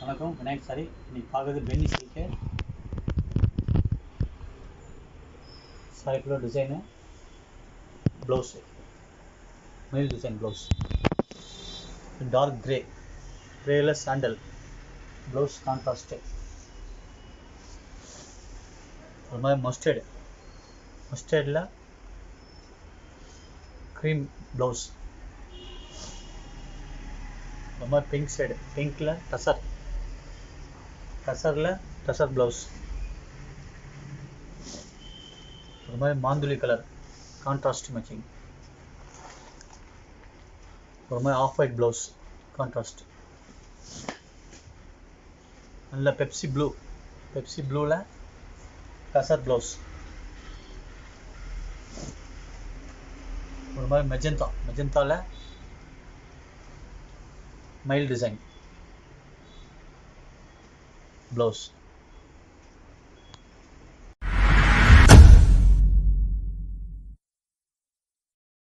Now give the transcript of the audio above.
வணக்கம் விநாயக் சாரி. இன்னைக்கு பார்க்குறது பென்னி சில்க்கு சாரி. ஃபுல்லாக டிசைனு ப்ளவுஸு மெயில் டிசைன் ப்ளவுஸ். டார்க் கிரேயில் சாண்டல் ப்ளவுஸ் கான்ட்ராஸ்ட்டு. ஒரு மாதிரி மஸ்டர்டில் க்ரீம் ப்ளவுஸ். ஒரு மாதிரி பிங்க் ஷேடு, பிங்க்கில் டசர் ப்ளவுஸ். ஒரு மாதிரி மாந்துளி கலர் கான்ட்ராஸ்ட் மேட்சிங். ஒரு மாதிரி ஆஃப் ஒயிட் ப்ளவுஸ் கான்ட்ராஸ்ட். நல்ல பெப்சி ப்ளூவில் டசர் ப்ளவுஸ். ஒரு மாதிரி மெஜந்தாவில் மைல் டிசைன் ப்ளவுஸ்.